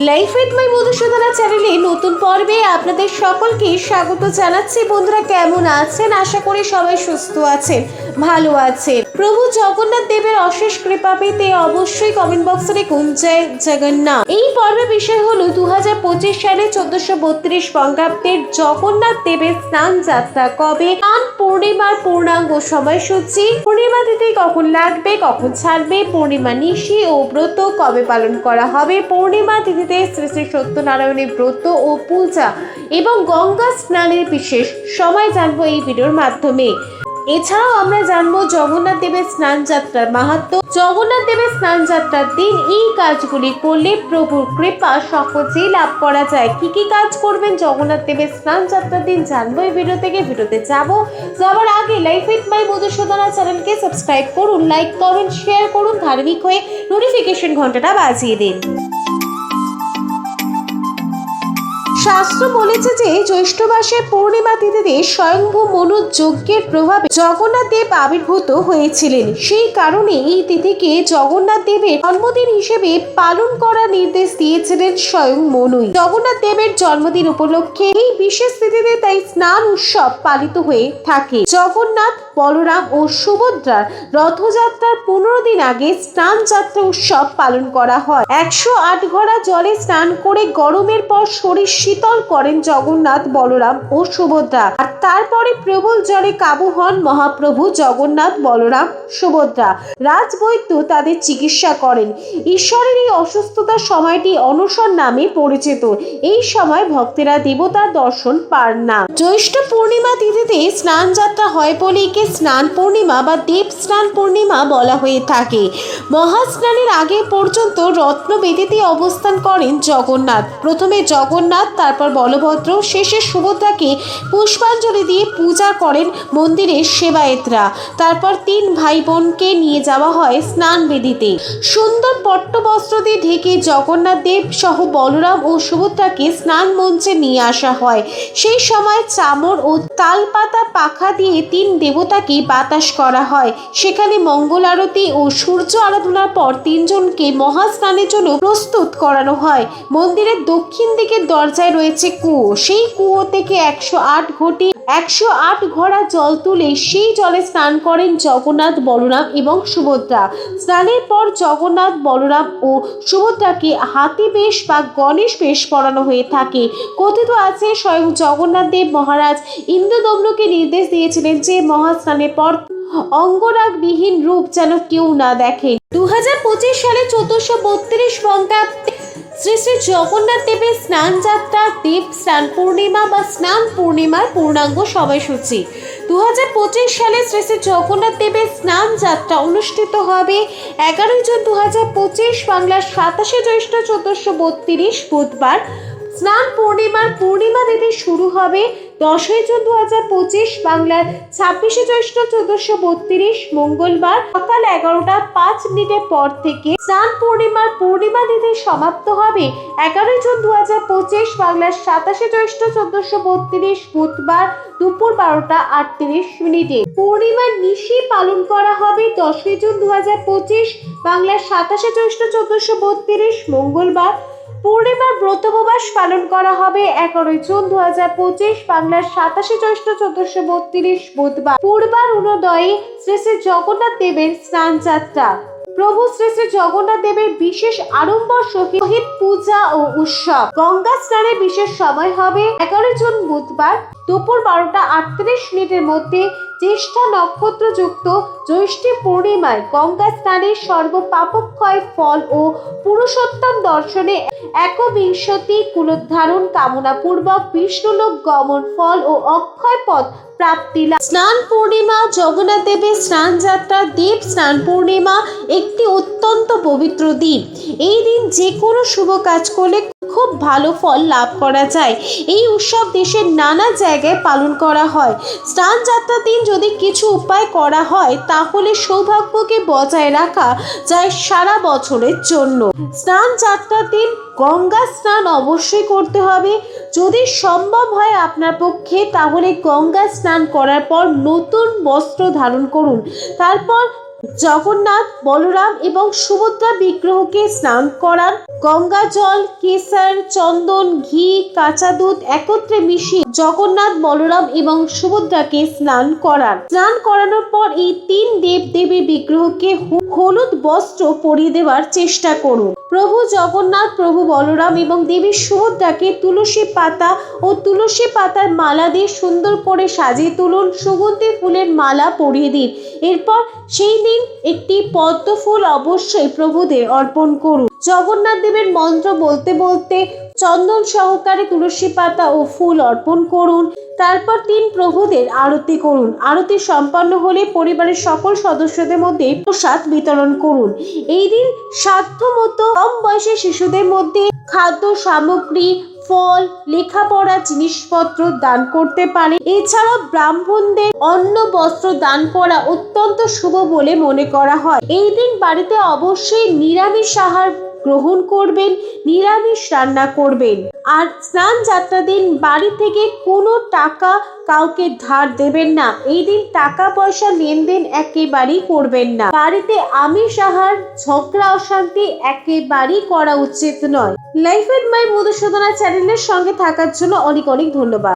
Life with my Madhusudana চ্যানেলে নতুন পর্বে আপনাদের সকলকে স্বাগত জানাচ্ছি। বন্ধুরা কেমন আছেন? আশা করি সবাই সুস্থ আছেন, ভালো আছেন। প্রভু জগন্নাথ দেবের অশেষ কৃপা পেতে অবশ্যই কমেন্ট বক্সে লিখুন জয় জগন্নাথ। এই পর্বের বিষয় হলো 2025 সালে 1432 বঙ্গাব্দের জগন্নাথ দেবের স্নান যাত্রা কবে, স্নান পূর্ণিমার পূর্ণাঙ্গ সময়সূচি, পূর্ণিমা তিথি কখন লাগবে, কখন ছাড়বে, পূর্ণিমা নিশি ও ব্রত কবে পালন করা হবে, পূর্ণিমা তিথিতে শ্রী শ্রী সত্যনারায়ণের ব্রত ও পূজা এবং গঙ্গা স্নানের বিশেষ সময় জানবো এই ভিডিওর মাধ্যমে। এছাড়াও আমরা জানবো জগন্নাথ দেবের স্নান যাত্রার মাহাত্ম্য, জগন্নাথ দেবের স্নান যাত্রার দিন এই কাজগুলি করলে প্রভুর কৃপা সহজেই লাভ করা যায়। কি কি কাজ করবেন জগন্নাথ দেবের স্নান যাত্রার দিন জানবো এই ভিডিও থেকে। ভিডিওতে যাবার আগে লাইফ উইথ মাই মধুসূদনা চ্যানেলকে সাবস্ক্রাইব করুন, লাইক কমেন্ট শেয়ার করুন, ধার্মিক হয়ে নোটিফিকেশন ঘন্টাটা বাজিয়ে দিন। শাস্ত্র বলেছে যে জ্যৈষ্ঠ মাসের পূর্ণিমা তিথিতে স্বয়ংভূ মনু যজ্ঞের প্রভাবে জগন্নাথ দেব আবির্ভূত হয়েছিলেন। সেই কারণে এই তিথিকে জগন্নাথ দেবের জন্মদিন হিসেবে পালন করার নির্দেশ দিয়েছিলেন স্বয়ং মনুই। জগন্নাথ দেবের জন্মদিন উপলক্ষে এই বিশেষ তিথিতে তাই স্নান উৎসব পালিত হয়ে থাকে। জগন্নাথ, বলরাম ও সুভদ্রার রথযাত্রার 15 দিন আগে স্নান যাত্রা উৎসব পালন করা হয়। 108 ঘড়া জলে স্নান করে গরমের পর শরীর শীতল করেন জগন্নাথ, বলরাম ও সুভদ্রা। আর তারপরে প্রবল জ্বরে কাবু হন মহাপ্রভু জগন্নাথ, বলরাম, সুভদ্রা। রাজবৈদ্য তাদের চিকিৎসা করেন। ঈশ্বরের এই অসুস্থতার সময়টি অনশন নামে পরিচিত। এই সময় ভক্তেরা দেবতার দর্শন পান না। জ্যৈষ্ঠ পূর্ণিমা তিথিতে স্নান যাত্রা হয় বলে একে স্নান পূর্ণিমা বা দেব স্নান পূর্ণিমা বলা হয়ে থাকে। মহাস্নানের আগে পর্যন্ত রত্নবেদিতে অবস্থান করেন জগন্নাথ। প্রথমে জগন্নাথ, তারপর বলভদ্র, শেষে সুভদ্রাকে পুষ্পাঞ্জলি দিয়ে পূজা করেন মন্দিরের সেবায়েতরা। তারপর 3 ভাই বোনকে নিয়ে যাওয়া হয় স্নান বেদিতে। সুন্দর পট্টবস্ত্র দিয়ে ঢেকে জগন্নাথ দেব সহ বলরাম ও সুভদ্রাকে স্নান মঞ্চে নিয়ে আসা হয়। সেই সময় চামর ও তালপাতা পাখা দিয়ে 3 দেবতাকে বাতাস করা হয়। সেখানে মঙ্গল আরতি ও সূর্য আরাধনার পর 3 জনকে মহাস্নানের জন্য প্রস্তুত করানো হয়। মন্দিরের দক্ষিণ দিকের দরজায় রয়েছে কুয়ো। সেই কুয়ো থেকে 108 ঘড়া জল তুলে সেই জলে স্নান করেন জগন্নাথ, বলরাম এবং সুভদ্রা। স্নানের পর জগন্নাথ, বলরাম ও সুভদ্রাকে হাতি বেশ বা গণেশ বেশ পরানো হয়ে থাকে। কথিত আছে স্বয়ং জগন্নাথ দেব মহারাজ ইন্দ্রদম্নকে নির্দেশ দিয়েছিলেন যে মহাস্নানের পর অঙ্গরাগবিহীন রূপ যেন কেউ না দেখে। 2025 সালে 1432 বঙ্গাব্দে শ্রী শ্রী জগন্নাথ দেবের স্নান যাত্রা দেব স্নান পূর্ণিমা বা স্নান পূর্ণিমার পূর্ণাঙ্গ সময়সূচি। 2025 সালে শ্রী শ্রী জগন্নাথ দেবের স্নান যাত্রা অনুষ্ঠিত হবে 11 জুন 2025 বাংলার 27 জ্যৈষ্ঠ 1432 বুধবার। স্নান পূর্ণিমার পূর্ণিমা তিথি শুরু হবে 10 জুন 2025 বাংলার 26 জ্যৈষ্ঠ 1432 মঙ্গলবার সকাল 11টা 5 পর থেকে। স্নান পূর্ণিমার পূর্ণিমা তিথি সমাপ্ত হবে 11 জুন 2025 বাংলার 27 জ্যৈষ্ঠ 1432 বুধবার দুপুর 12টা 38। পূর্ণিমার নিশি পালন করা হবে 10 জুন 2025 বাংলার 27 জ্যৈষ্ঠ 1432 মঙ্গলবার। পূর্ণিমার ব্রতোপবাস পালন করা হবে 11 জুন 2025 বাংলার 27 জ্যৈষ্ঠ 1432 বুধবার পূর্বার উদয়ে শ্রী শ্রী জগন্নাথ দেবের স্নান যাত্রা। প্রভু শ্রী শ্রী জগন্নাথ দেবের বিশেষ আড়ম্বর সহিত পূজা ও উৎসব। গঙ্গা স্নানের বিশেষ সময় হবে 11 জুন বুধবার দুপুর 12টা 38 মধ্যে। জ্যেষ্ঠা নক্ষত্র যুক্ত জ্যৈষ্ঠী পূর্ণিমায় গঙ্গা স্নানের সর্বপাপক্ষয় ফল ও পুরুষোত্তম দর্শনে 21 কুলোদ্ধারণ কামনা পূর্বক বিষ্ণুলোক গমন ফল ও অক্ষয় পদ প্রাপ্তি। স্নান পূর্ণিমা জগন্নাথ দেবের স্নান যাত্রা দেব স্নান পূর্ণিমা একটি অত্যন্ত পবিত্র দিন। এই দিন যে কোনো শুভ কাজ করলে খুব ভালো ফল লাভ করা যায়। এই উৎসব দেশের নানা জায়গায় পালন করা হয়। স্নান যাত্রার দিন যদি কিছু উপায় করা হয় তাহলে সৌভাগ্যকে বজায় রাখা যায় সারা বছরের জন্য। স্নান যাত্রার দিন গঙ্গা স্নান অবশ্যই করতে হবে। যদি সম্ভব হয় আপনার পক্ষে তাহলে গঙ্গা স্নান করার পর নতুন বস্ত্র ধারণ করুন। তারপর জগন্নাথ, বলরাম এবং সুভদ্রা বিগ্রহকে স্নান করান। গঙ্গা জল, কেশর, চন্দন, ঘি, কাঁচা দুধ একত্রে মিশিয়ে জগন্নাথ, বলরাম এবং সুভদ্রাকে স্নান করান। স্নান করানোর পর এই তিন দেব দেবীর বিগ্রহকে হলুদ বস্ত্র পরিয়ে দেওয়ার চেষ্টা করুন। প্রভু জগন্নাথ, প্রভু বলরাম এবং দেবী সুভদ্রাকে তুলসী পাতা ও তুলসী পাতার মালা দিয়ে সুন্দর করে সাজিয়ে তুলুন। সুগন্ধি ফুলের মালা পরিয়ে দিন। এরপর সেই দিন একটি পদ্ম ফুল অবশ্যই প্রভুদের অর্পণ করুন। জগন্নাথ দেবের মন্ত্র বলতে বলতে চন্দন সহকারে তুলসী পাতা ও ফুল অর্পণ করুন। তারপর তিন প্রভুদের আরতি করুন। আরতি সম্পন্ন হলে পরিবারের সকল সদস্যদের মধ্যে প্রসাদ বিতরণ করুন। এই দিন সাধ্যমতো কম বয়সী শিশুদের মধ্যে খাদ্য সামগ্রী, ফল, লেখাপড়া জিনিসপত্র দান করতে পারে। এছাড়াও ব্রাহ্মণদের অন্ন বস্ত্র দান করা অত্যন্ত শুভ বলে মনে করা হয়। এই দিন বাড়িতে অবশ্যই নিরামিষ আহার গ্রহণ করবেন, নিরামিষ রান্না করবেন। আর স্নান যাত্রা দিন বাড়ি থেকে কোনো টাকা কাউকে ধার দেবেন না। এই দিন টাকা পয়সা লেনদেন একেবারেই করবেন না। বাড়িতে আমিষ আহার, ঝগড়া অশান্তি একেবারেই করা উচিত নয়। লাইফ উইথ মাই মধুসূদনা চ্যানেলের সঙ্গে থাকার জন্য অনেক অনেক ধন্যবাদ।